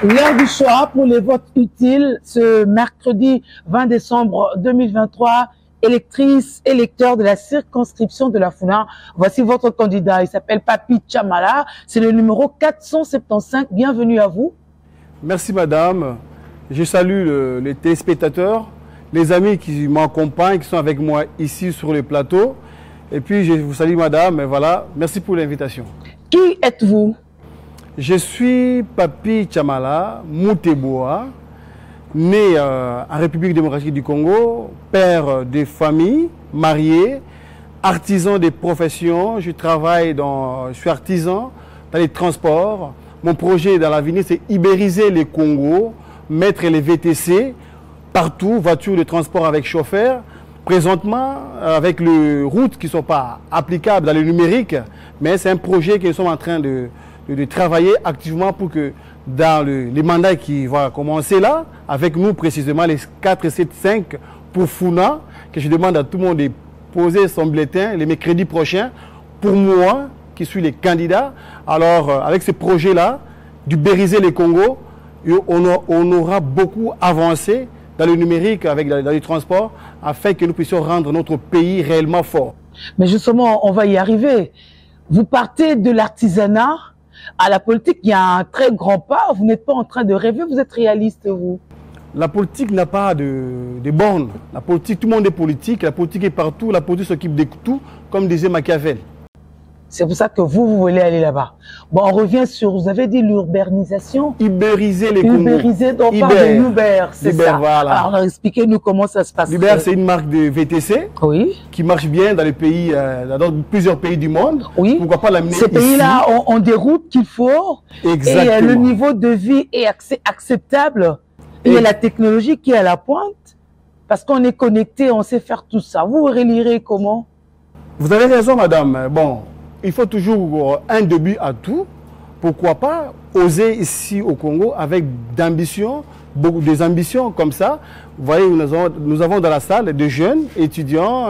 L'heure du choix pour les votes utiles ce mercredi 20 décembre 2023. Électrices, électeurs de la circonscription de la Funa. Voici votre candidat. Il s'appelle Papi Tchamala. C'est le numéro 475. Bienvenue à vous. Merci madame. Je salue les téléspectateurs, les amis qui m'accompagnent, qui sont avec moi ici sur le plateau. Et puis je vous salue madame. Et voilà, merci pour l'invitation. Qui êtes-vous? Je suis Papi Tchamala Mouteboa, né en République démocratique du Congo, père de famille, marié, artisan des professions. Je suis artisan dans les transports. Mon projet dans l'avenir, c'est ibériser les Congo, mettre les VTC partout, voitures de transport avec chauffeur. Présentement, avec les routes qui ne sont pas applicables dans le numérique, mais c'est un projet que nous sommes en train de travailler activement pour que dans les mandats qui vont commencer là, avec nous précisément les 4, 7, 5 pour Funa, que je demande à tout le monde de poser son bulletin les mercredis prochains, pour moi, qui suis le candidat. Alors, avec ce projet-là, d'ubériser les Congo, on aura beaucoup avancé dans le numérique, dans les transports, afin que nous puissions rendre notre pays réellement fort. Mais justement, on va y arriver. Vous partez de l'artisanat à la politique, il y a un très grand pas. Vous n'êtes pas en train de rêver, vous êtes réaliste, vous. La politique n'a pas de bornes. La politique, tout le monde est politique. La politique est partout. La politique s'occupe de tout, comme disait Machiavel. C'est pour ça que vous voulez aller là-bas. Bon, on revient sur, vous avez dit l'urbanisation. Ibériser les Congos. Ubériser, donc on parle de Uber, c'est ça. Voilà. Alors, expliquez-nous comment ça se passe. Uber, c'est une marque de VTC qui marche bien dans les pays, dans plusieurs pays du monde. Oui. Pourquoi pas l'amener ici? Ces pays-là ont des routes qu'il faut. Exactement. Et le niveau de vie est acceptable. Et il y a la technologie qui est à la pointe. Parce qu'on est connecté, on sait faire tout ça. Vous relirez comment? Vous avez raison, madame. Bon. Il faut toujours un début à tout. Pourquoi pas oser ici au Congo avec d'ambition, des ambitions comme ça. Vous voyez, nous avons dans la salle des jeunes étudiants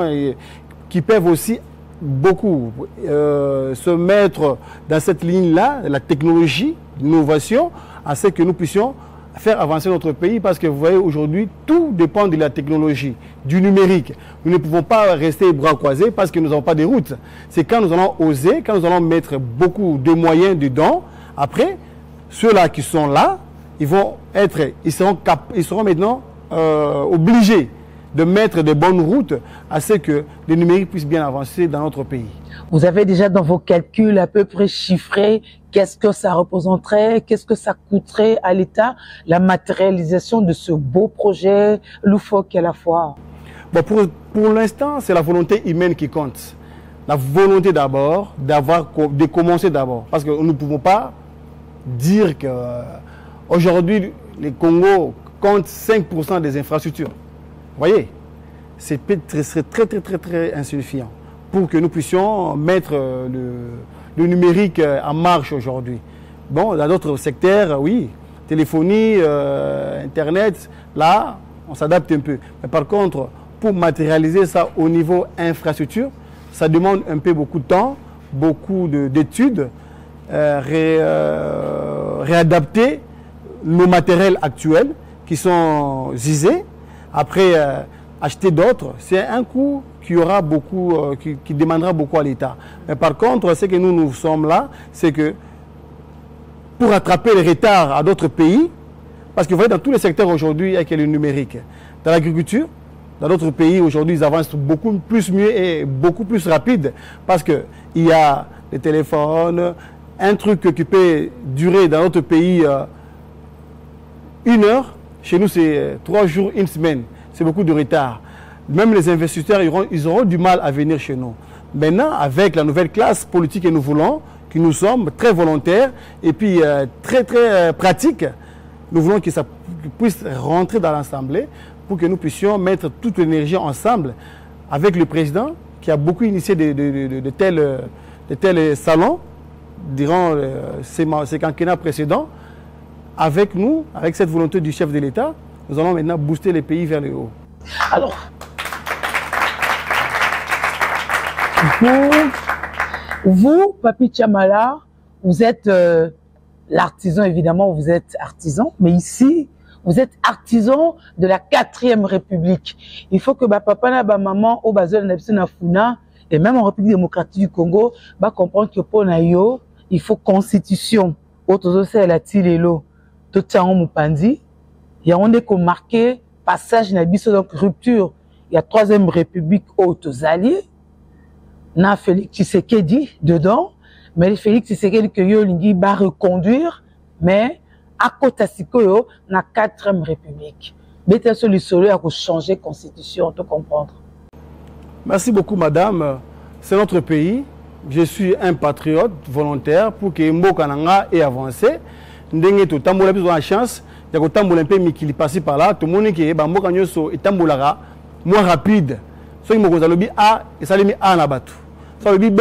qui peuvent aussi beaucoup se mettre dans cette ligne-là, la technologie, l'innovation, à ce que nous puissions faire avancer notre pays, parce que vous voyez aujourd'hui, tout dépend de la technologie, du numérique. Nous ne pouvons pas rester bras croisés parce que nous n'avons pas de route. C'est quand nous allons oser, quand nous allons mettre beaucoup de moyens dedans, après, ceux-là qui sont là, ils seront maintenant obligés de mettre des bonnes routes à ce que le numérique puisse bien avancer dans notre pays. Vous avez déjà dans vos calculs à peu près chiffré qu'est-ce que ça représenterait, qu'est-ce que ça coûterait à l'État, la matérialisation de ce beau projet loufoque à la fois? Bon, pour l'instant, c'est la volonté humaine qui compte. La volonté d'abord, de commencer d'abord. Parce que nous ne pouvons pas dire qu'aujourd'hui, les Congo comptent 5% des infrastructures. Vous voyez, ce serait très insuffisant pour que nous puissions mettre le numérique en marche aujourd'hui. Bon, dans d'autres secteurs, oui, téléphonie, Internet, là, on s'adapte un peu. Mais par contre, pour matérialiser ça au niveau infrastructure, ça demande un peu beaucoup de temps, beaucoup d'études, réadapter nos matériels actuels qui sont usés. Après, acheter d'autres, c'est un coût qui aura beaucoup, qui demandera beaucoup à l'État. Mais par contre, ce que nous sommes là, c'est que pour rattraper le retard à d'autres pays, parce que vous voyez, dans tous les secteurs aujourd'hui, il y a le numérique. Dans l'agriculture, dans d'autres pays, aujourd'hui, ils avancent beaucoup plus mieux et beaucoup plus rapide, parce qu'il y a les téléphones, un truc qui peut durer dans notre pays 1 heure, chez nous c'est 3 jours, 1 semaine. C'est beaucoup de retard. Même les investisseurs, ils auront du mal à venir chez nous. Maintenant, avec la nouvelle classe politique que nous voulons, que nous sommes très volontaires et puis très pratiques, nous voulons que ça puisse rentrer dans l'Assemblée pour que nous puissions mettre toute l'énergie ensemble avec le président qui a beaucoup initié de tels salons durant ces quinquennats précédents. Avec nous, avec cette volonté du chef de l'État, nous allons maintenant booster les pays vers le haut. Alors, vous, Papi Tchamala, vous êtes l'artisan, évidemment, vous êtes artisan, mais ici, vous êtes artisan de la 4e République. Il faut que papa et maman au bazar na funa et même en République démocratique du Congo, comprendre que pour nayo, il faut constitution. Autres c'est la tilelo. Tout ça on mupandi. Il y a on est comme marqué passage na biso donc rupture. Il y a 3e République aux alliés. Na Félix Tshisekedi dedans, mais Félix Tshisekedi que yo lingi va reconduire, mais à côté de la 4e République. Mais c'est le solo à changer la constitution, tu comprendre. Merci beaucoup, madame. C'est notre pays. Je suis un patriote volontaire pour que Mbokananga ait avancé. Ndenge to tambola plus de chance. Il y a tambola un peu mais qui passe par là. Tout le monde qui est Mbokanyo so et tambolara moins rapide. Ceux qui m'ont dit A et ça les met A en abattu. Ça le dit B.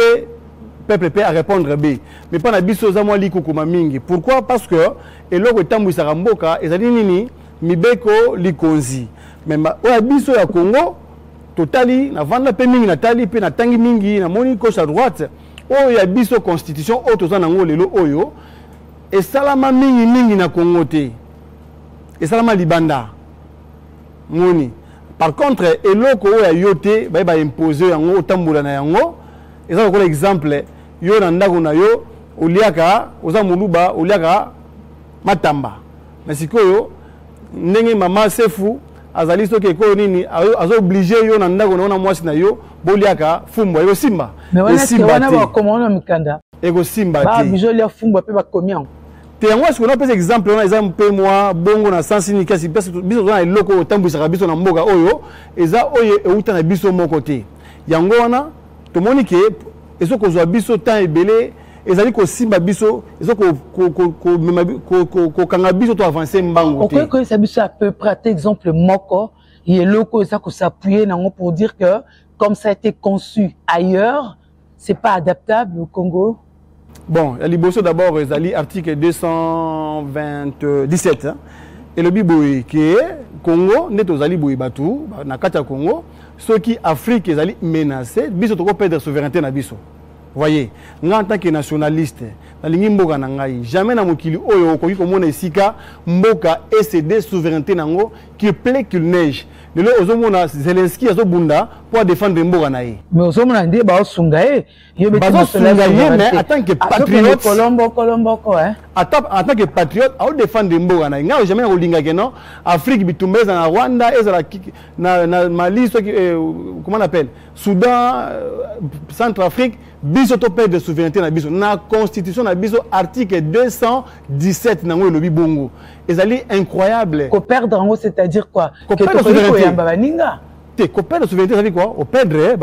Peuple à répondre B. Mais pas na biso za moi likukuma mingi. Pourquoi? Parce que eloko tambu saramboka ezali nini mibeko likonzi. Mais oya biso ya Congo totali na vanda pe mingi na tali pe na tangi mingi na moni gauche à droite. Oya biso constitution o toza nango lelo oyo et salama mingi na Congo te. Et salama libanda. Moni. Par contre eloko oya yote ba imposer yango tambula na yango. Et ça c'est exemple yo na ndako na yo oliaka oza muluba oliaka matamba na sikoyo ndenge mama sefu azali soki ko nini azo obligé yo na ndako na mwasi na yo boliaka fumba yo simba wana ba komona mikanda ego simba ba bijo lia fumba pe ba komian te yango est-ce qu'on a pas exemple on a exemple moi bongo na sens ni kasi biso na eloko tambwisa biso na mboka oyo eza oyo euta na biso moko te yango wana to monike et ce que biso temps ebele ezali ko simba biso ezo ko kanga biso to avancer mbango te. OK que ça biso à peu près exemple moko il est loko ça ko s'appuyer nango pour dire que comme ça a été conçu ailleurs c'est pas adaptable au Congo. Bon, il y a liboso d'abord ezali article 217 hein? Et le biboy qui est Congo neto zali boy batu na kati ya Congo ceux qui Afrique ezali menacé biso to ko perdre souveraineté na biso. Voyez, nga en tant que nationaliste na lingi mboka na ngai jamais na mokili oyo ko komona esika mboka céder souveraineté nango qui plaît qu'il neige. Lelo ozomona Zelensky azobunda pour défendre mboka na ye. Mais ozomona ndie ba osunga ye mais en tant que patriote Colombo quoi hein. En tant que patriote au défendre mboka na ye. Nga jamais na kolinga ke non Afrique bitumbeza na Rwanda ezala na Mali comment on appelle Soudan Centrafrique biso to perdre de souveraineté na biso na constitution na biso article 217 nango elobi bongo ezali incroyable ko perdre en c'est-à-dire quoi que perdre souveraineté te ko perdre souveraineté ça veut dire quoi au perdre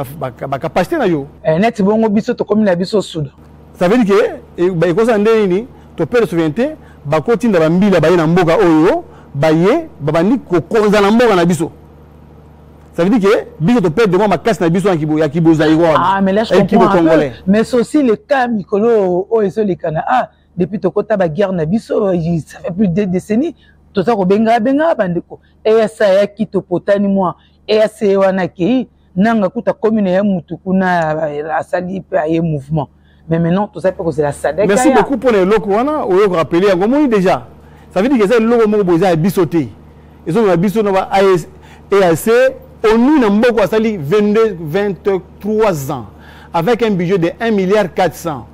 ba capacité na yo net bongo biso to comme na biso Soudan ça veut dire que ba ikosa ndeni to perdre souveraineté ba kotinda ba mbila ba na mboka oyo ba ye ba bandi ko konza na mboka na biso. Ça veut dire que biso to perdre moi ma casse na biso ya kiboza igual. Ah mais là je comprends un peu. Mais c'est aussi le cas Mikolo o eso le kana depuis to kota ba guerre na biso ça fait plus de décennies to ça ko benga bandeko et ça ya kito potani moi et c'est wana ki nanga kuta commune ya mutu kuna asali pe aye mouvement. Mais maintenant tout ça peut causer la SADC. Merci beaucoup pour les locaux wana o rappeler ngomo déjà. Ça veut dire que c'est le logo mo boza bisoté. Ils ont biso no ba EAC ONU n'a pas 23 ans avec un budget de 1,4 milliard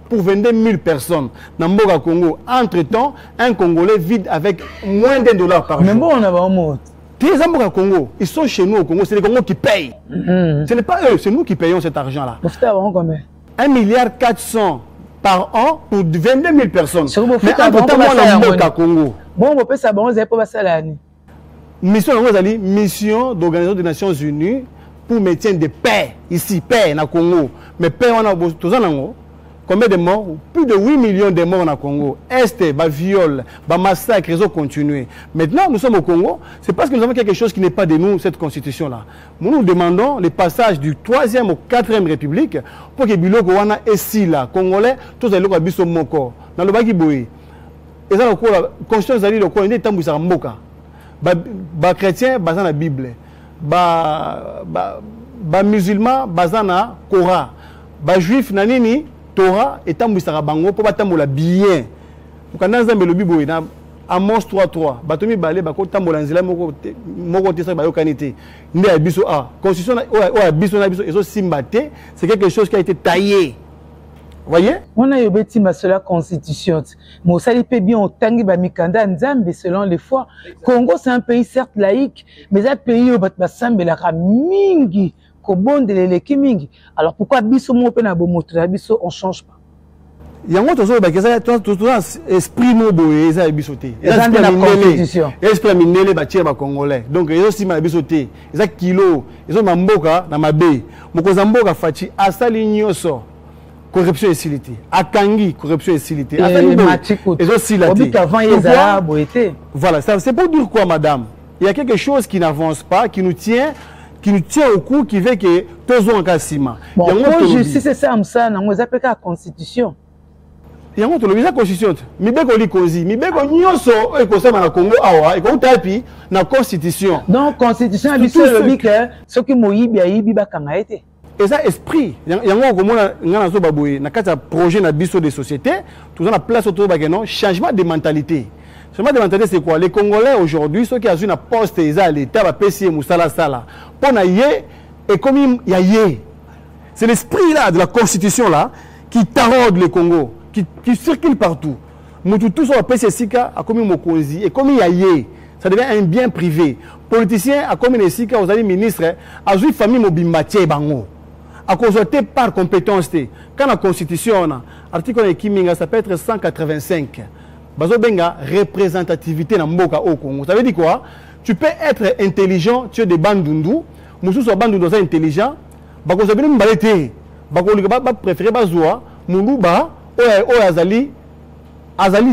pour 22 000 personnes dans le Congo. Entre-temps, un Congolais vide avec moins d'$1 par jour. Mais bon, on a un mot. Les Zamboka Congo, ils sont chez nous au Congo, c'est les Congos qui payent. Ce n'est pas eux, c'est nous qui payons cet argent-là. 1,4 milliard par an pour 22 000 personnes. Mais entre-temps, Congo. Bon, on peut savoir, on pas ça l'année. Mission d'Organisation des Nations Unies pour maintien de paix ici, paix na Congo. Mais paix on a combien de morts? Plus de 8 millions de morts na Congo. Est, viol, massacre, ils ont continué. Maintenant, nous sommes au Congo, c'est parce que nous avons quelque chose qui n'est pas de nous, cette constitution-là. Nous demandons le passage du 3e au 4e République pour que Biloko wana ici là, Congolais, tous les locaux biso moko. Dans le baki boy. Et ça, la constitution zali le coin, il est tambouisa mboka. Ba chrétien bazan la Bible, ba musulman bazan na Coran, ba juif na nini Torah et tambouisa bango pour batambola bien Mukanda Nzambe lobi boye na Amos 3:3 batomi balé bako tambola nzela moko te sa bayo kanité ndé ya biso a constitution o biso na biso ezo simbate c'est quelque chose qui a été taillé. Voyez? On a yobeti ma cela constitution. Mais ça peut bien otangi ba mikanda nzambe selon les fois. Congo c'est un pays certes laïque, mais un pays où bat basambe la mingi ko bondele leki mingi. Alors pourquoi biso mo pe na bomoto na biso on change pas? Yango tozo ba keza tout esprit no boye eza biso te. Eza na constitution. Esprit minele ba tirer ba congolais. Donc ezo sima biso te. Eza kilo, ezo mamboka na mabe. Mokoza mboka fachi asali nyoso. Corruption et silité. Akangi, corruption et silité. Voilà, c'est pour dire quoi, madame? Il y a quelque chose qui n'avance pas, qui nous tient au cou, qui fait que tous ont un cassima. Bon, justice, c'est ça, on appelle la constitution. Il y a une constitution. Mais bien qu'on lit cosy, mais bien qu'on y a et qu'on s'aime à Congo, et qu'on tape la constitution. Donc, constitution, c'est ce qui m'a dit, et ça esprit yango komona ngana zo baboye na kati ya projet na biso de société tout ça na place autour ba non changement de mentalité. Changement de mentalité c'est quoi? Les Congolais aujourd'hui ceux qui ont une poste eza l'état ba PC musala sala pona yé et comme il y a yé, c'est l'esprit là de la constitution là qui taraude le Congo, qui circule partout. Mutu tout ça PC sika a comme mokonzi et comme il y a yé, ça devient un bien privé. Politicien a comme sika aux amis ministres a une famille mobimatier bango. À cause de par compétence, quand la constitution, l'article de Kiminga, ça peut être 185. Bazo benga représentativité dans Mboka au Congo. Ça veut dire quoi? Tu peux être intelligent, tu es des bandundu, musu so bandundu ça intelligent, bako sabine mbalete, bako ba préférer bazoa, muluba o azali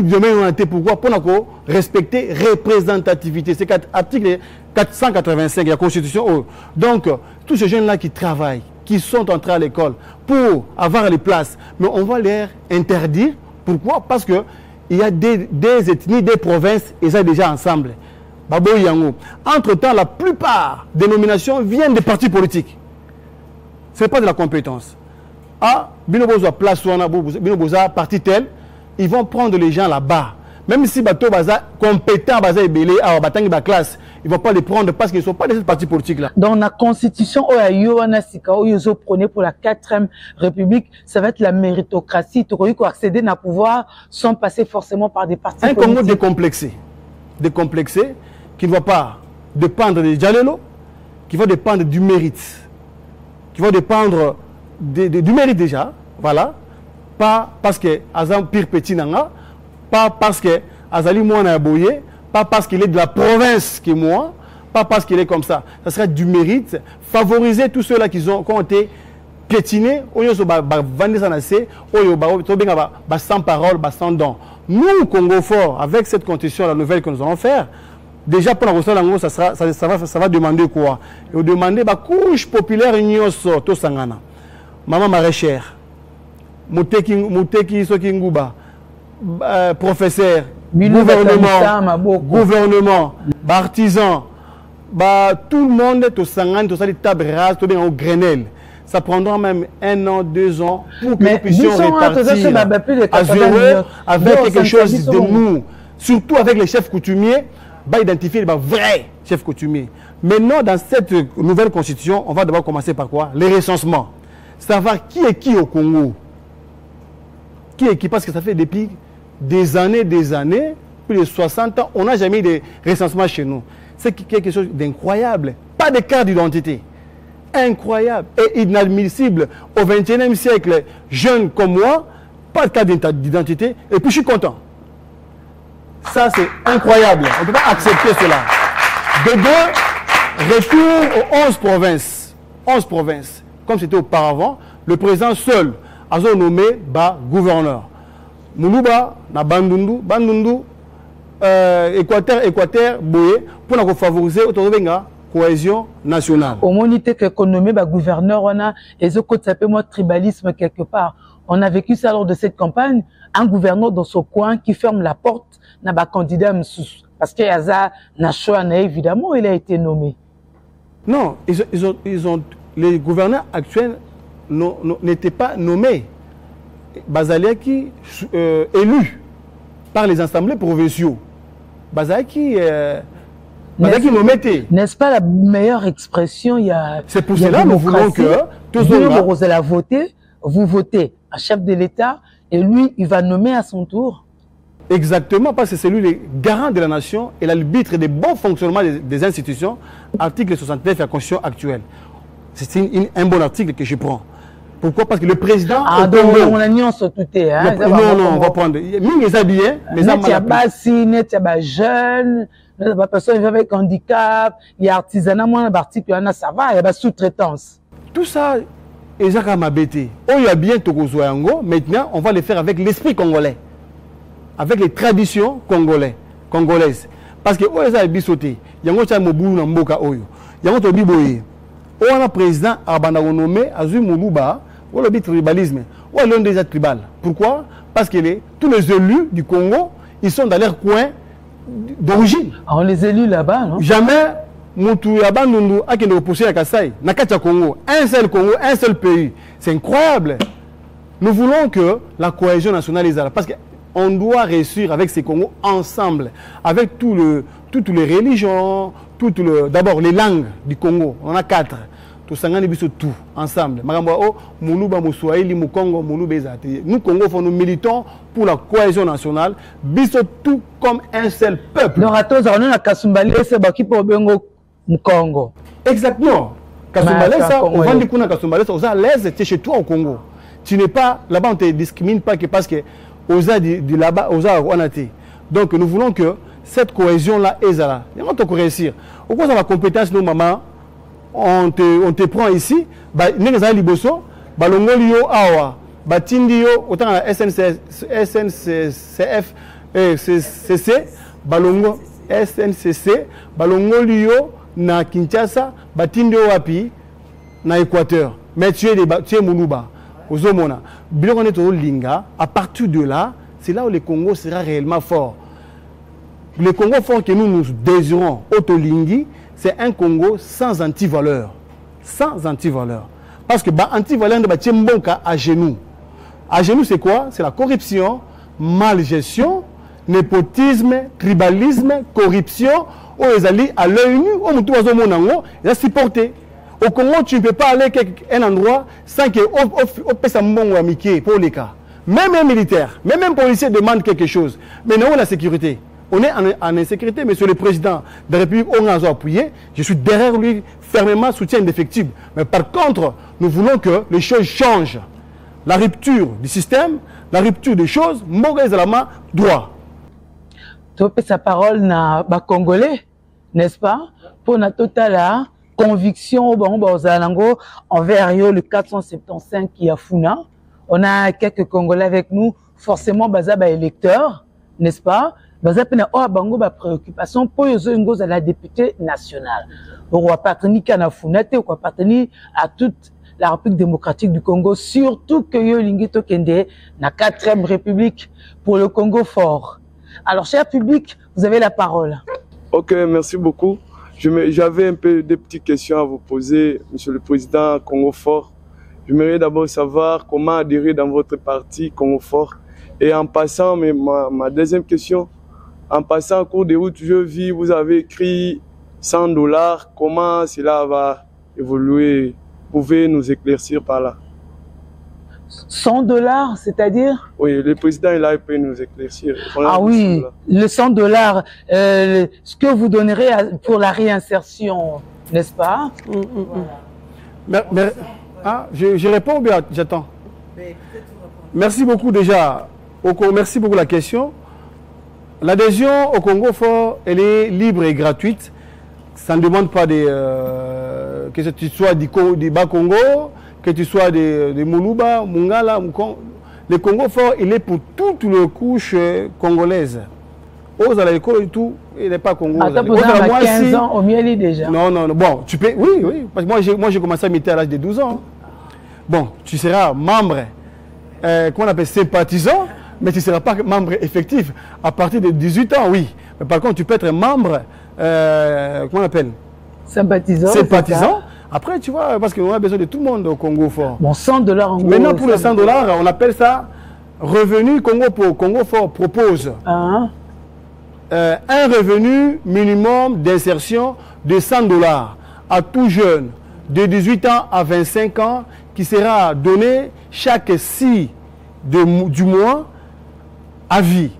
domaine on était pourquoi pour respecter représentativité. C'est l'article 485 de la constitution. Donc tous ces jeunes là qui travaillent, qui sont entrés à l'école pour avoir les places, mais on va leur interdire. Pourquoi? Parce que il y a des ethnies, des provinces, ils sont déjà ensemble. Babo Yango. Entre-temps, la plupart des nominations viennent des partis politiques. Ce n'est pas de la compétence. Ah, Binoboza place ou Binoboza parti tel, ils vont prendre les gens là-bas. Même si Bato Baza compétent, Baza Ebele, à Batangi ba classe, ils ne vont pas les prendre parce qu'ils ne sont pas de cette partie politique-là. Dans la constitution, Oyo prôné pour la 4e République, ça va être la méritocratie. Tu as accéder à pouvoir sans passer forcément par des partis politiques. Un Congo décomplexé, qui ne va pas dépendre des Djalelo, qui va dépendre du mérite, qui va dépendre du mérite déjà, voilà. Pas parce que Azam pire petit nanga, pas parce que Azali Mouana Boye, pas parce qu'il est de la province qui est moi, pas parce qu'il est comme ça. Ça serait du mérite. Favoriser tous ceux-là qui ont été piétinés, sans parole, sans don. Nous, Congo Fort, avec cette constitution, la nouvelle que nous allons faire, déjà pour la Rousseau, ça va demander quoi? Et on demander la couche populaire to sangana. Maman maraîchère, Mouteki Sokingouba, professeur, gouvernement, artisan, tout le monde est au Sangan, tout ça, les tables rases, tout bien au Grenelle. Ça prendra même 1 an, 2 ans pour que nous puissions répartir à zéro avec quelque chose de nous. Surtout avec les chefs coutumiers, identifier les vrais chefs coutumiers. Maintenant, dans cette nouvelle constitution, on va devoir commencer par quoi? Les recensements. Savoir qui est qui au Congo. Qui est qui? Parce que ça fait depuis des années, plus de 60 ans, on n'a jamais eu de recensement chez nous. C'est quelque chose d'incroyable. Pas de carte d'identité. Incroyable et inadmissible au XXIe siècle. Jeune comme moi, pas de carte d'identité. Et puis je suis content. Ça, c'est incroyable. On ne peut pas accepter cela. De deux, retour aux 11 provinces. 11 provinces. Comme c'était auparavant, le président seul a nommé gouverneur. Moulouba, na Bandundu, Équateur, Boye, pour favoriser la cohésion nationale. Au monité qu'économie, gouverneur, on a, et ce côté, ça peut moi tribalisme quelque part. On a vécu ça lors de cette campagne, un gouverneur dans ce coin qui ferme la porte, n'a pas candidat, parce qu'il y a ça, évidemment, il a été nommé. Non, les gouverneurs actuels n'étaient pas nommés. Bazaliaki élu. par les assemblées provinciaux. Bazaki n'est-ce pas la meilleure expression? C'est pour cela que nous voulons que tous vous allez voter, vous votez un chef de l'État et lui, il va nommer à son tour. Exactement, parce que c'est lui le garant de la nation et l'arbitre des bons fonctionnements des institutions. Article 69 de la Constitution actuelle. C'est un bon article que je prends. Pourquoi? Parce que le président... Ah, donc on a nuance tout. Hein? Non, on va prendre... Les habillés, mais il y a pas jeune, il y a personne avec handicap, il y a artisanat, ça va, il y a sous-traitance. Tout ça, ils ont m'abêté. Il y a bien Togozoyango, maintenant, on va le faire avec l'esprit congolais. Avec les traditions congolaises. Parce que les gens bisoté, il y a un mobile dans Mboka Oyo. Il y a un biboye. On a président Abanda nommé Azui Moulouba, ou le tribalisme, ou l'un des tribal. Pourquoi? Parce que tous les élus du Congo, ils sont dans leur coin d'origine. Alors les élus là-bas, non? Jamais Moutou Yabanundu a qui nous repoussé à Kassai, Nakatia Congo, un seul Congo, un seul pays. C'est incroyable. Nous voulons que la cohésion nationale est là. Parce que on doit réussir avec ces Congos ensemble, avec toutes les religions, d'abord les langues du Congo. On a 4. Tout ensemble. Nous, Congo, nous militons pour la cohésion nationale, tout comme un seul peuple. Exactement. On va dire à l'aise chez toi au Congo. Tu n'es pas là-bas, on ne te discrimine pas parce que là-bas, donc nous voulons que cette cohésion-là est là. Et on peut réussir. Au cours de la compétence, nos mamans, on te prend ici, nous avons liboso, balongolio awa, batindio, autant la SNCF, CC, balongo, SNCC, balongolio na Kinshasa, batindio wapi, na Équateur. Mais tu es Moulouba. À partir de là, c'est là où le Congo sera réellement fort. Le Congo fort que nous désirons, Otolingui, c'est un Congo sans antivaleur. Sans antivaleur. Parce que antivaleur, c'est à genoux. À genoux, c'est quoi? C'est la corruption, malgestion, népotisme, tribalisme, corruption. Où les alliés à l'œil nu, ils ont supporté. Au Congo, tu ne peux pas aller à un endroit sans que pour les cas. Même un militaire, même un policier demande quelque chose. Mais nous avons la sécurité. On est en insécurité, monsieur le président de la République, on a appuyé. Je suis derrière lui, fermement soutien indéfectible. Mais par contre, nous voulons que les choses changent. La rupture du système, la rupture des choses, Moga Zalama doit. Tu peux sa parole na Congolais, n'est-ce pas? Pour notre total conviction envers le 475 qui a Funa. On a quelques Congolais avec nous, forcément Bazaba électeurs, n'est-ce pas? Bazapena bango ba préoccupation pour à la députée nationale. On va appartenir à Funa, on va appartenir à toute la République démocratique du Congo, surtout que Lingito Kende, la 4e République pour le Congo fort. Alors, cher public, vous avez la parole. Ok, merci beaucoup. J'avais un peu des petites questions à vous poser, Monsieur le Président Congo Fort. J'aimerais d'abord savoir comment adhérer dans votre parti Congo Fort. Et en passant, ma deuxième question, en passant en cours de route, je vis, vous avez écrit $100. Comment cela va évoluer? Vous pouvez nous éclaircir par là? $100, c'est-à-dire? Oui, le président est là, il peut nous éclaircir. Ah oui, le $100, ce que vous donnerez pour la réinsertion, n'est-ce pas? Je réponds ou bien j'attends? Merci beaucoup déjà. Merci beaucoup la question. L'adhésion au Congo Fort, elle est libre et gratuite. Ça ne demande pas que tu sois du Bas-Congo, que tu sois de Moulouba, Mungala, le Congo Fort, il est pour toutes les couches congolaises. Aux à l'école et tout, il n'est pas congolais. Attends, vous avez 15 ans au mieux déjà. Non. Bon, tu peux, oui. Parce que moi, j'ai commencé à militer à l'âge de 12 ans. Bon, tu seras membre, comment on appelle, sympathisant, mais tu ne seras pas membre effectif. À partir de 18 ans, oui. Mais par contre, tu peux être membre, comment on appelle? Sympathisant. Après, tu vois, parce qu'on a besoin de tout le monde au Congo Fort. Bon, $100 en gros. Maintenant, pour les $100, on appelle ça Revenu Congo Fort propose un revenu minimum d'insertion de $100 à tout jeune de 18 ans à 25 ans qui sera donné chaque 6 du mois à vie.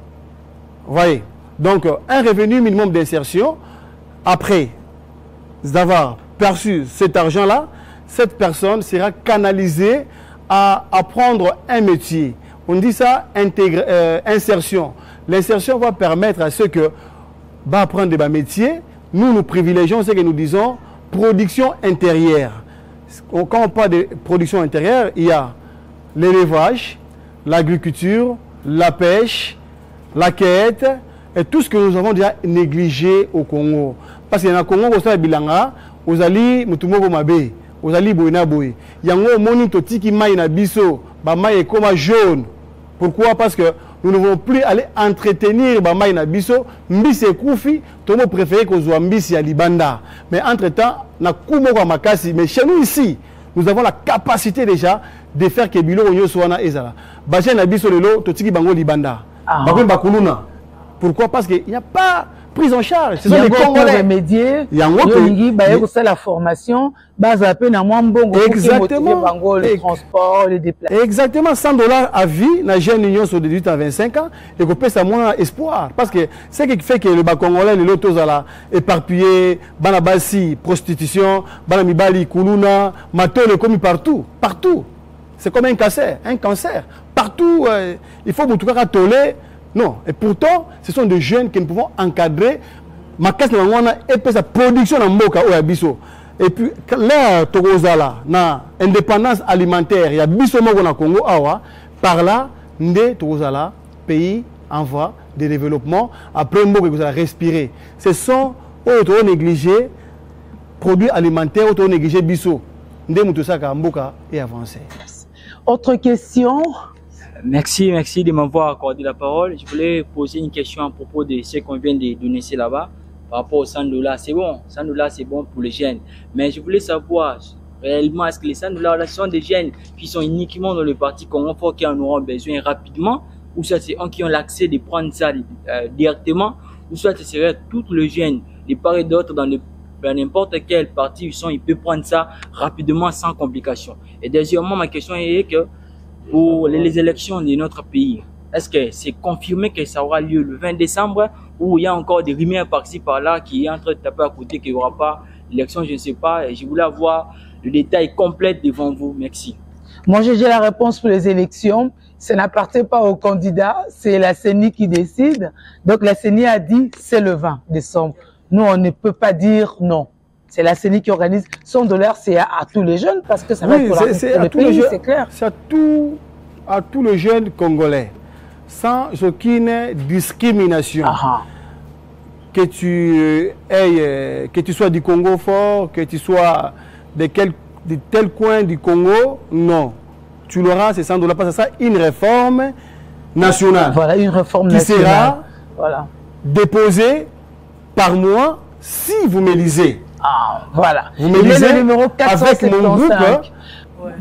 Vous voyez? Donc, un revenu minimum d'insertion, après avoir perçu cet argent-là, cette personne sera canalisée à apprendre un métier. On dit ça insertion. L'insertion va permettre à ceux que va apprendre des métiers. Nous privilégions ce que nous disons production intérieure. Quand on parle de production intérieure, il y a l'élevage, l'agriculture, la pêche, la quête et tout ce que nous avons déjà négligé au Congo. Parce qu'il y a un Congo, vous savez, bilanga, vous allez mutumo mabe, vous allez boina boy. Yango moni totiki mai na biso, ba mai comme jaune. Pourquoi? Parce que nous ne voulons plus aller entretenir ba mai na biso, mbisi koufi, tomo préféré que soit mbisi ya libanda. Mais entre-temps, na kumo kwa makasi, mais chez nous ici, nous avons la capacité déjà de faire que bilo onyo soana ezala. Ba chez na biso lelo totiki bango libanda. Ba ko bakuluna. Pourquoi? Parce qu'il n'y a pas prise en charge. Ce sont les Congolais. Remédier. La formation, exactement. Le transport, les déplacements. Exactement. $100 à vie, la jeune union sur 18 à 25 ans, et qu'on peut ça moins espoir. Parce que c'est ce qui fait que le Congolais, les lotos à la éparpillé, banabasi, prostitution, banamibali, kuluna, matone comme partout. Partout. C'est comme un cancer. Un cancer. Partout, il faut tout cas tolérer. Non, et pourtant, ce sont des jeunes que nous pouvons encadrer. Ma casse et puis sa production en Moka ou à Bisso. Et puis, là, Togozala, na indépendance alimentaire, il y a Bisso Mogo na Congo, awa, par là, Ndé Togozala, pays en voie de développement, après Mogo que vous allez respirer. Ce sont autres négligés, produits alimentaires, autres négligés Bisso. Ndé Moutoussaka, Mboka et avancer. Autre question? Merci de m'avoir accordé la parole. Je voulais poser une question à propos de ce qu'on vient de donner là-bas par rapport aux $100. C'est bon, $100 c'est bon pour les jeunes. Mais je voulais savoir réellement, est-ce que les $100 sont des jeunes qui sont uniquement dans le parti Congo Fort qui en auront besoin rapidement, ou soit c'est eux qui ont l'accès de prendre ça directement, ou soit ce serait tous les jeunes de part et d'autre dans n'importe quel parti ils peuvent prendre ça rapidement sans complication. Et deuxièmement, ma question est que pour les élections de notre pays, est-ce que c'est confirmé que ça aura lieu le 20 décembre ou il y a encore des rumeurs par-ci par-là qui est en train de taper à côté qu'il n'y aura pas l'élection, je ne sais pas. Et je voulais avoir le détail complet devant vous. Merci. Moi, j'ai la réponse pour les élections. Ça n'appartient pas aux candidats, c'est la CENI qui décide. Donc la CENI a dit c'est le 20 décembre. Nous, on ne peut pas dire non. C'est la CENI qui organise. $100, c'est à tous les jeunes parce que ça va être pour le pays, c'est clair. C'est à tous les jeunes Congolais, sans aucune discrimination. Que tu sois du Congo Fort, que tu sois de tel coin du Congo, non. Tu l'auras, c'est $100 parce que ça une réforme nationale. Voilà, une réforme qui nationale. Sera déposée par mois si vous me lisez. Voilà. Vous me lisez le numéro 475. avec mon groupe,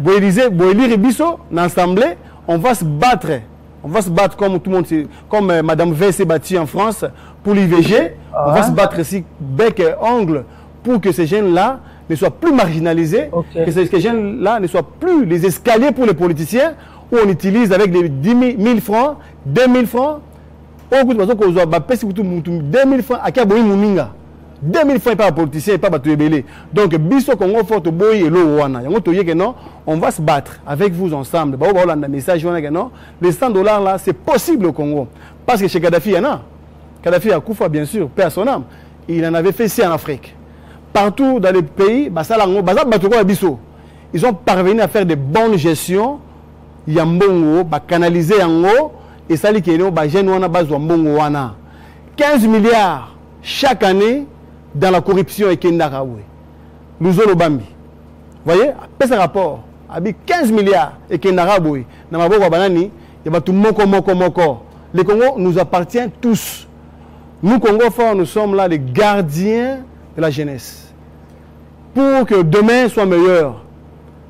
vous lisez, vous lisez Bisso, l'Assemblée, on va se battre. On va se battre comme tout le monde, comme Madame V s'est battue en France pour l'IVG. On va se battre ici, bec et ongle, pour que ces jeunes-là ne soient plus marginalisés, que ces jeunes-là ne soient plus les escaliers pour les politiciens, où on utilise avec des 10 000 francs, 2 000 francs, au bout de façon qu'on 2 000 francs à Kaboui Mouninga. 2 000 francs par politicien et pas par belé. Donc, Bisso Congo Fort Boy et Lowana. On va se battre avec vous ensemble. Message non. Les $100 là, c'est possible au Congo. Parce que chez Kadhafi, il y en a. Kadhafi a Koufa, bien sûr, paix à son âme. Il en avait fait ici en Afrique. Partout dans les pays, ils ont parvenu à faire de bonnes gestions. Yambongo, canaliser en haut. Et ça, les gens 15 milliards chaque année dans la corruption et Kendaraoui. Nous avons Bambi. Vous voyez, après ce rapport, avec 15 milliards et Kendaraoui, dans ma boîte banani, il y a tout moko. Les Congo nous appartient tous. Nous, Congo Fort, nous sommes là les gardiens de la jeunesse. Pour que demain soit meilleur,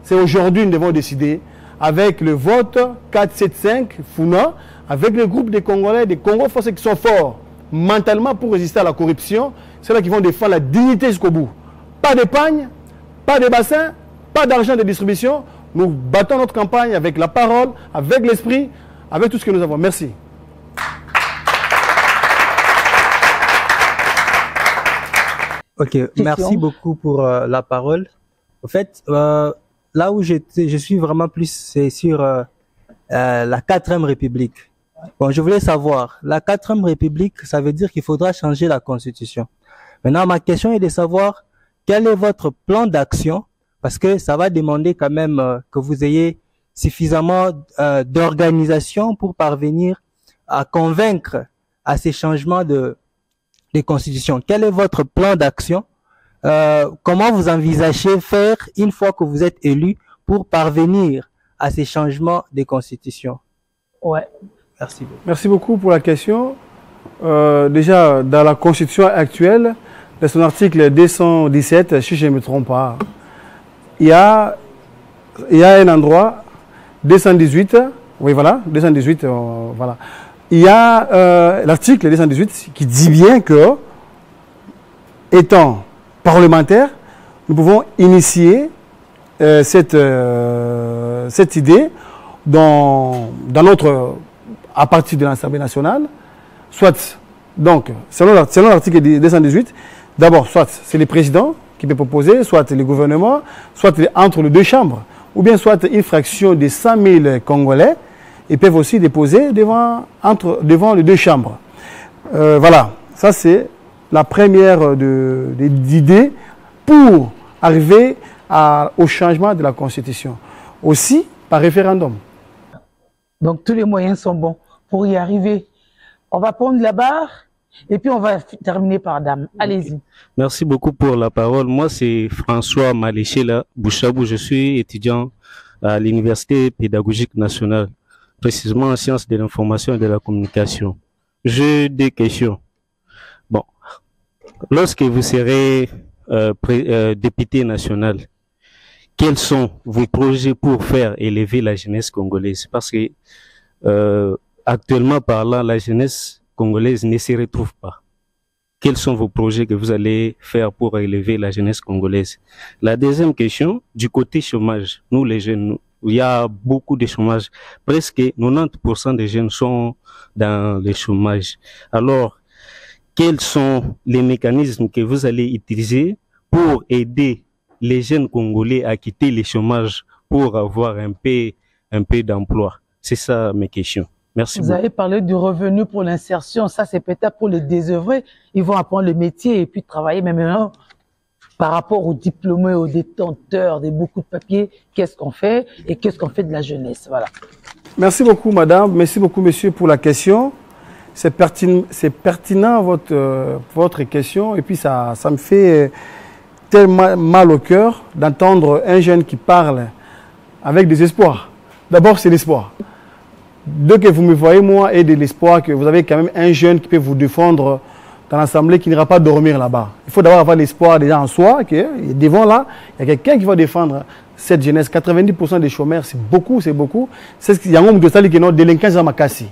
c'est aujourd'hui que nous devons décider avec le vote 475 Funa, avec le groupe des Congolais, des Congo Force qui sont forts mentalement pour résister à la corruption. C'est là qui vont défendre la dignité jusqu'au bout. Pas d'épargne, pas de bassin, pas d'argent de distribution. Nous battons notre campagne avec la parole, avec l'esprit, avec tout ce que nous avons. Merci. Ok, merci beaucoup pour la parole. En fait, là où je suis vraiment plus, c'est sur la 4e République. Bon, je voulais savoir, la 4e République, ça veut dire qu'il faudra changer la Constitution. Maintenant, ma question est de savoir quel est votre plan d'action, parce que ça va demander quand même que vous ayez suffisamment d'organisation pour parvenir à convaincre à ces changements de constitution. Quel est votre plan d'action? Comment vous envisagez faire une fois que vous êtes élu pour parvenir à ces changements de constitution? Ouais. Merci beaucoup. Merci beaucoup pour la question. Déjà, dans la constitution actuelle, dans son article 217, si je ne me trompe pas, il y a un endroit, 218, oui voilà, 218, voilà. Il y a l'article 218 qui dit bien que, étant parlementaire, nous pouvons initier cette idée à partir de l'Assemblée nationale, soit, donc, selon l'article 218, d'abord, soit c'est le président qui peut proposer, soit le gouvernement, soit entre les deux chambres, ou bien soit une fraction de 100 000 Congolais, ils peuvent aussi déposer devant les deux chambres. Voilà, ça c'est la première d'idées pour arriver au changement de la Constitution. Aussi par référendum. Donc tous les moyens sont bons pour y arriver. On va prendre la barre et puis on va terminer par Dame. Allez-y. Merci beaucoup pour la parole. Moi, c'est François Maléchela Bouchabou. Je suis étudiant à l'Université pédagogique nationale, précisément en sciences de l'information et de la communication. J'ai des questions. Bon, lorsque vous serez député national, quels sont vos projets pour faire élever la jeunesse congolaise? Parce que actuellement parlant, la jeunesse congolaise ne se retrouve pas. Quels sont vos projets que vous allez faire pour élever la jeunesse congolaise? La deuxième question, du côté chômage, nous les jeunes, il y a beaucoup de chômage. Presque 90% des jeunes sont dans le chômage. Alors, quels sont les mécanismes que vous allez utiliser pour aider les jeunes Congolais à quitter le chômage pour avoir un peu d'emploi? C'est ça mes questions. Merci beaucoup. Vous avez parlé du revenu pour l'insertion. Ça, c'est peut-être pour les désœuvrés. Ils vont apprendre le métier et puis travailler. Mais maintenant, par rapport aux diplômés, aux détenteurs de beaucoup de papiers, qu'est-ce qu'on fait et qu'est-ce qu'on fait de la jeunesse? Voilà. Merci beaucoup, madame. Merci beaucoup, monsieur, pour la question. C'est pertinent votre question. Et puis, ça me fait tellement mal au cœur d'entendre un jeune qui parle avec des espoirs. D'abord, c'est l'espoir. Dès que vous me voyez, moi, et de l'espoir que vous avez quand même un jeune qui peut vous défendre dans l'Assemblée qui n'ira pas dormir là-bas. Il faut d'abord avoir l'espoir déjà en soi, que devant là, il y a quelqu'un qui va défendre cette jeunesse. 90% des chômeurs, c'est beaucoup, c'est beaucoup. C'est ce qu'il y a un homme de ça qui est notre délinquance à Makassi.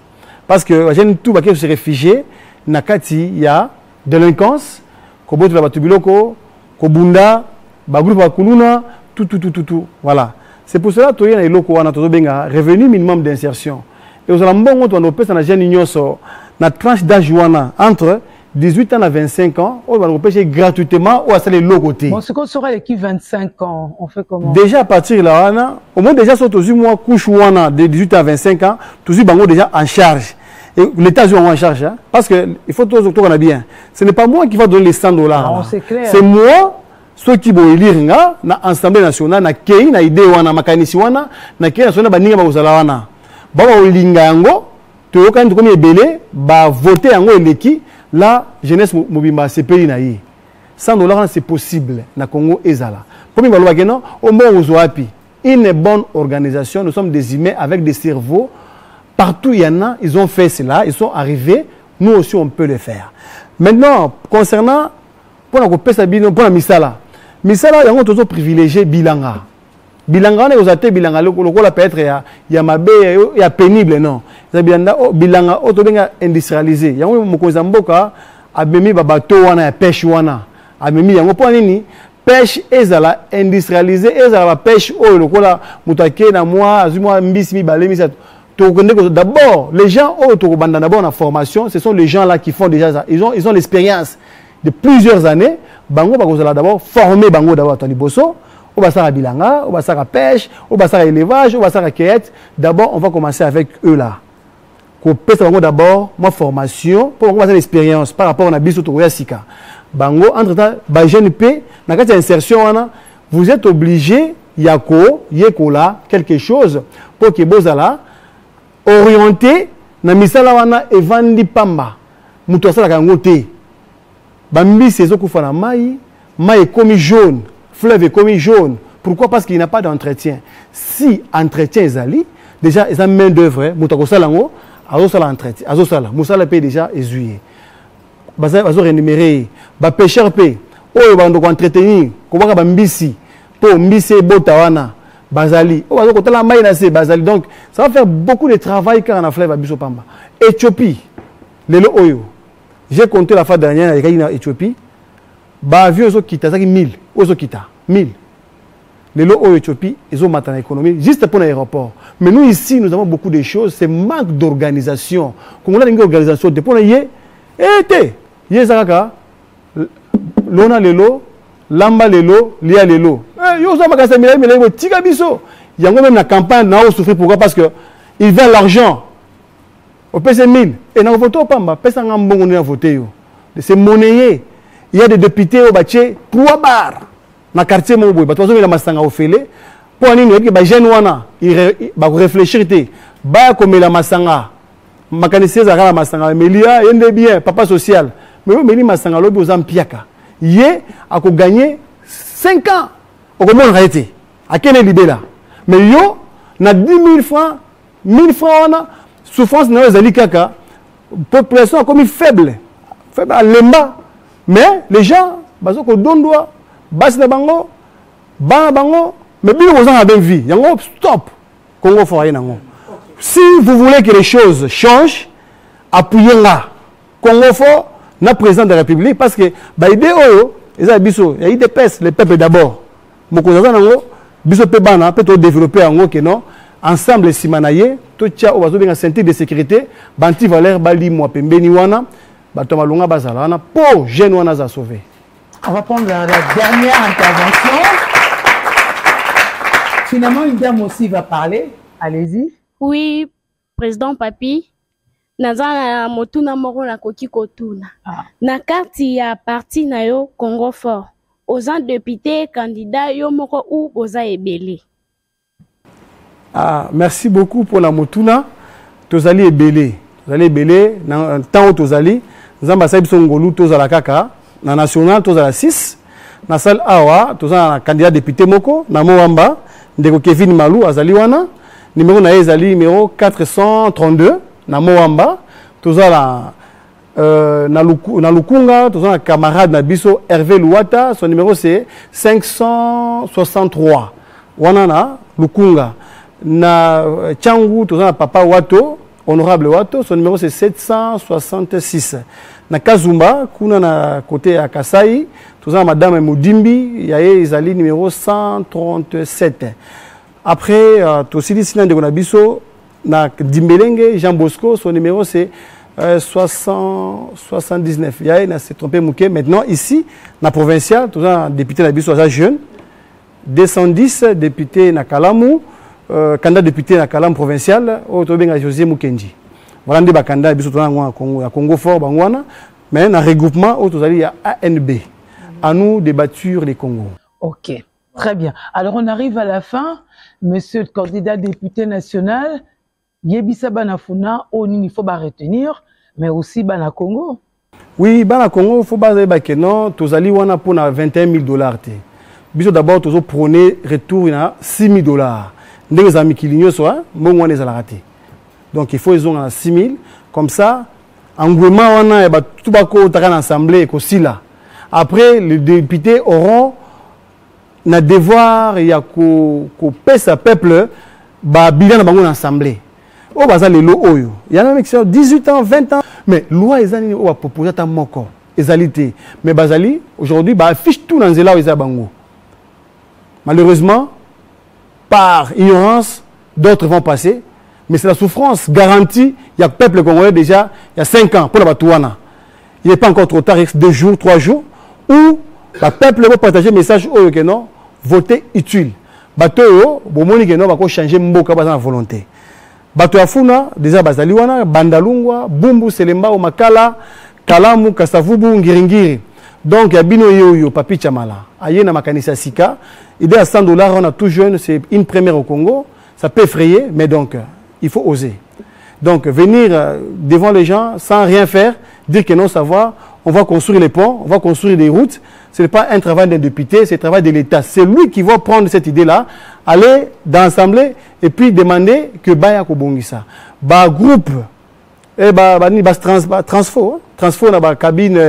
Parce que les jeunes, tout le monde se réfugiés, Nakati, il y a délinquance, Kobotu la Batubiloko, Kobunda, Bagroup Bakuluna, tout. Voilà. C'est pour cela que il y a des locaux, on a revenu minimum d'insertion. Et aux alentours, on a fait un jeune union sur la tranche d'âge entre 18 ans à 25 ans, on va repêcher gratuitement ou à ça les locaux. Bon, ce qu'on sera l'équipe 25 ans, on fait comment? Déjà à partir de là, au moins déjà sur tous mois couche de 18 à 25 ans, tous déjà en charge. Et l'État est en charge, hein, parce que il faut tout qu'on a bien. Ce n'est pas moi qui va donner les 100 $. C'est moi. Ceux qui vont élire na Assemblée nationale na kei na idée wana makanisi wana na kei nationale baninga ba uzala wana baba olinga yango to yoka ndiko mi ebele ba voter yango eleki la jeunesse mobimba sepeli na yi $100 c'est possible na Congo ezala pour mi baloba keno o mbo uzoapi une bonne organisation. Nous sommes des humains avec des cerveaux partout. Il y en a, ils ont fait cela, ils sont arrivés, nous aussi on peut le faire. Maintenant concernant pour la misala, il y a un privilégié bilanga. bilanga wana ozate bilanga lokola peut-être ya mabe ya pénible non ça bilanga otobenga industrialisé yango mokonzi mboka abemi ba bateau wana ya pêche wana abemi yango po nini pêche ezala industrialisé ezala ba pêche oyo lokola mutake na moi azumwa mbisi mibale misatu. D'abord, les gens d'abord en formation, ce sont les gens là qui font déjà ça. Ils ont l'expérience de plusieurs années. Bango bakozala d'abord former bango d'abord tani bosso, au basara bilanga, au basara pêche, au basara élevage, au basara cueillette. D'abord, on va commencer avec eux là. Ko pesa bango d'abord ma formation pour commencer l'expérience par rapport à biso to sika. Bango entre-temps ba jeune pe na kati insertion wana, vous êtes obligé yako yekola quelque chose pour que bozala orienté na misala wana evandi pamba muto asala kango te bambi sezo kufa na mai comme jaune fleuve est comme jaune. Pourquoi? Parce qu'il n'a pas d'entretien. Si entretien ezali déjà eza main d'œuvre muto akosala ngo azosala entretien azosala musala pe déjà ezuye bazo rémunérer ba pêcheur pe oyo bando ko entretenir ko baka bambisi po mbisi bota wana Bazali. Donc, ça va faire beaucoup de travail quand on a fait la Biso Pamba. Éthiopie, Lelo Oyo. J'ai compté la fois dernière avec Éthiopie. Avion, ils ont quitté, ça 1000. Ils ont quitté. 1000. Lelo Oyo, Éthiopie, ils ont maintenant l'économie, juste pour l'aéroport. Mais nous, ici, nous avons beaucoup de choses. C'est manque d'organisation. Quand on a une organisation, depuis on a yé, Lona Lelo, Lamba Lelo, Lia Lelo. Yo ça m'a cassé mais tika biso. Yango même la campagne n'a pas souffert pourquoi parce que il veut l'argent. Au PC 1000 et na voto pamba pesa ngambongo na voter yo. C'est monnayé. Il y a des députés au baché 3 bars na quartier mo boy. Bato zo la masanga ofele. Pour nini que ba jeune wana il ba réfléchir té. Ba comme la masanga. Makanisi za la masanga melia yende bien papa social. Mais meli masanga lobi aux ampiaka. Yé a ko gagner 5 ans. Au moment où on a été, à quel est l'idée là? Mais yo, na 10 000 francs, 1000 francs, on a souffrance dans les alikaka, population comme faible, faible à l'emba. Mais les gens, baso ko dondoa, bas na bango, bango, mais bien aux gens à bien vie. Yango stop, Congo faut rien nango. Si vous voulez que les choses changent, appuyez là. Congo faut na président de la République parce que ba idée oyo, les abisso, il y a des pèses, les peuples d'abord. Mokozaza nango biso pe bana pe to développer ango que non ensemble simanaye to tia o bazo benga ceinture de sécurité banti valeur bali mo pembeni wana bato malunga bazala wana po jeune wana za sauver. On va prendre la dernière intervention. Finalement une dame aussi va parler. Allez-y. Oui, président Papi. Nazana motuna moko na koki kotuna. Na carte ya parti na yo Congo Fort. Aux députés, candidats, yomoko ou aux ebele. Merci beaucoup pour la motuna. Tozali ebele. Tozali ebele. Dans temps tozali. Zamba saib songolu tozala kaka. Na national tozala 6. Na salle awa tozala candidat député moko. Na Moamba. Ndeko Kevin Malou azali wana. Numéro na ezali numéro 432. Na Moamba. Tozala na Lukunga, tous un camarade Nabiso Hervé Louata, son numéro c'est 563. Wanana Lukunga. Na Tchangu, tous un papa Wato, honorable Wato, son numéro c'est 766. Na Kazumba, kuna na côté à Kasai, tous un madame Moudimbi, yaye Izali numéro 137. Après, tous ces sinan de Nabiso, na Dimbelenge, Jean Bosco, son numéro c'est 79. Il y a s'est trompé Mouké. Maintenant, ici, na provincial, tout ça, député na biso jeune, 210 députés na Kalamu, candidat député na Kalamu provincial, au Tobenga José Mukenji. Voilà des candidats biso tout na Congo Fort bangwana, mais na regroupement au tozali ya ANB. À nous de bâtir les Congo. OK. Très bien. Alors on arrive à la fin, monsieur le candidat député national. Yebisa Banafuna, il faut retenir, mais aussi Bana Congo. Oui, Bana Congo, il faut que non, tozali wana pour 21 000 $. Biso d'abord, tozo prôner retour à 6 000 $. Ndenge za mikilinyo soa, mbongo wana ezala raté. Donc il faut ils ont 6 000, comme ça, engouement wana et tout bako taka na assemblée ko sila. Après les députés auront na devoir ya ko pesa peuple ba bilan na bango na assemblée. O baza lelo oyo. Il y a même qui sont 18 ans, 20 ans, mais loi ezali o proposer ta moko. Ezalité. Mais bazali aujourd'hui ba affiche tout dans zela o eza bango. Malheureusement, par ignorance, d'autres vont passer, mais c'est la souffrance garantie. Il y a peuple congolais déjà il y a 5 ans pour la Batouana. Il n'est pas encore trop tard, il reste 2 jours, 3 jours où le peuple va partager le message au que non, voter utile. Bateau, bomoni que non, va changer mboka basa na volonté. Bateau afuna déjà bazali wana bandalungwa, bumbu selemba o makala, kalamu kasavubu ngiringiri. Donc ya bino yo papi chamala. Aye na makanisa sika, idée à $100 on a tout jeune, c'est une première au Congo, ça peut effrayer mais donc il faut oser. Donc venir devant les gens sans rien faire, dire que non ça va, on va construire les ponts, on va construire des routes. Ce n'est pas un travail d'un député, c'est un travail de l'État. C'est lui qui va prendre cette idée-là, aller dans l'Assemblée et puis demander que Baya Kobongisa. Ba groupe, transfo dans la cabine,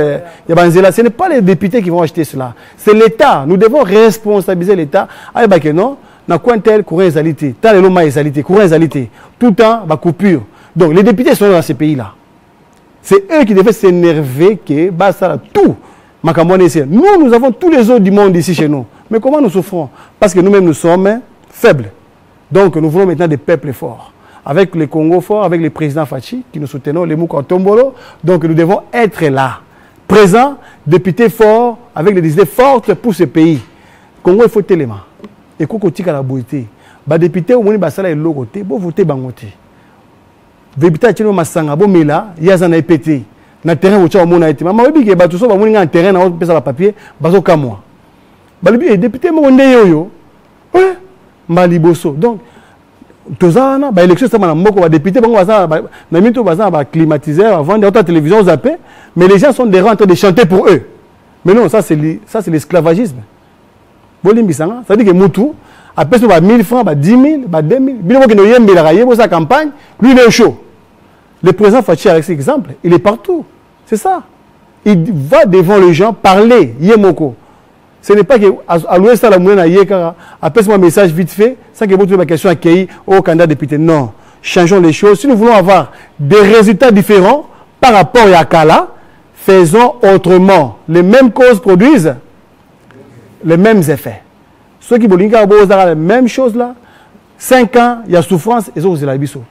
ce n'est pas les députés qui vont acheter cela. C'est l'État. Nous devons responsabiliser l'État. Non, na quoi tel courant exalité, tal et l'homme exalité, courant exalité, tout le temps, coupure. Donc les députés sont dans ces pays-là. C'est eux qui devaient s'énerver que ça tout. Nous avons tous les autres du monde ici chez nous. Mais comment nous souffrons? Parce que nous-mêmes, nous sommes faibles. Donc, nous voulons maintenant des peuples forts. Avec les Congo forts, avec les présidents Fachi, qui nous soutenons, les Mouka Tombolo. Donc, nous devons être là. Présents, députés forts, avec des idées fortes pour ce pays. Congo, il faut téléma. Et Kokotika la beauté. Les députés, au moins, ils vont voter, ils vont voter. Députés, ils vont voter, ils vont pété. Na terrain où tu as mon été maman obi ke ba tout ça ba moni na terrain na pesa ba papier bazo kamwa balibi député mo ndé yoyo mbali boso donc tozana ba élection ça na moko ba député bango baza na mito baza ba climatiseur avant de la télévision zappé mais les gens sont déjà en train de chanter pour eux mais non ça c'est l'esclavagisme bolimbi sanga ça dit que mutu a pesa ba 1000 francs ba 10 000 ba 2 000 bino ko no yembela ka yebo sa campagne lui il est chaud. Le président Fachi, avec cet exemple, il est partout. C'est ça. Il va devant les gens parler. Yemoko. Ce n'est pas que à l'ouest à la moyenne à Yekara, appelle-moi un message vite fait, sans que vous trouviez ma question accueillie au candidat député. Non. Changeons les choses. Si nous voulons avoir des résultats différents par rapport à Kala, faisons autrement. Les mêmes causes produisent les mêmes effets. Ceux qui veulent la même chose là, 5 ans, il y a souffrance, et ça, c'est la biso.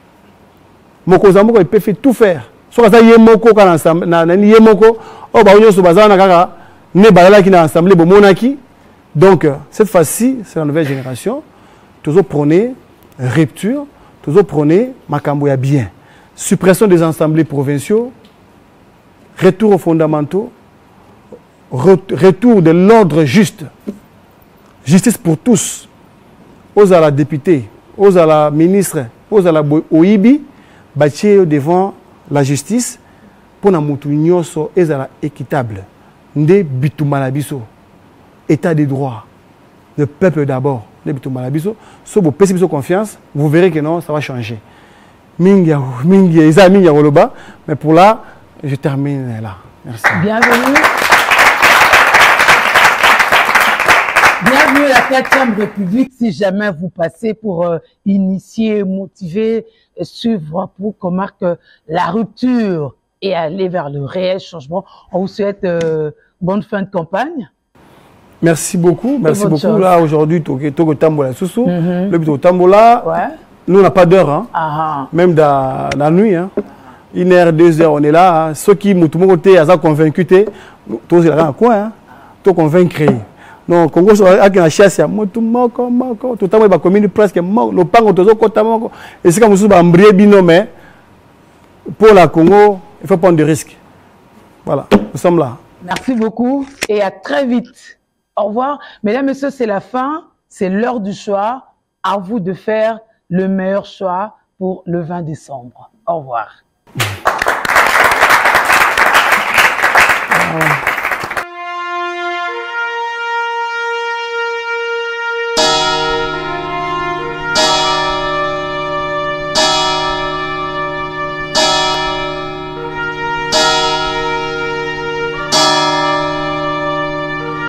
Mokozamoko il peut tout faire. So kaza yemoko kana ensemble na yemoko o ba onyo so bazana kaka ne balala ki na ensemble bo monaki. Donc cette fois-ci, c'est la nouvelle génération. Toujours prôner rupture, toujours prôner makambo ya bien. Suppression des assemblées provinciaux, retour aux fondamentaux, retour de l'ordre juste. Justice pour tous. Aux à la députée, aux à la ministre, aux à la OIBI. Bâtir devant la justice pour na mutu nyoso ezala équitable nde bitumana biso état de droit le peuple d'abord nde bitumana biso so bo pesi biso confiance vous verrez que non ça va changer mingi ezami ya koloba mais pour là je termine là merci. Bienvenue à la 4e République. Si jamais vous passez pour initier, motiver, suivre pour qu'on marque la rupture et aller vers le réel changement, on vous souhaite bonne fin de campagne. Merci beaucoup. Merci beaucoup. Chose. Là, aujourd'hui, Togo Tambola Soussou. Le Tambola, nous, on n'a pas d'heure. Hein. Même dans la nuit. Hein. 1 heure, 2 heures, on est là. Hein. Ceux qui m'ont convaincu, tous les gens, quoi, hein. Tout convaincre. Non, Congo a une chasse, tout le temps, il va communiquer presque le pango, tout le et c'est comme si on a un pour la Congo, il faut prendre des risques. Voilà, nous sommes là. Merci beaucoup et à très vite. Au revoir. Mesdames, Messieurs, c'est la fin, c'est l'heure du choix. À vous de faire le meilleur choix pour le 20 décembre. Au revoir.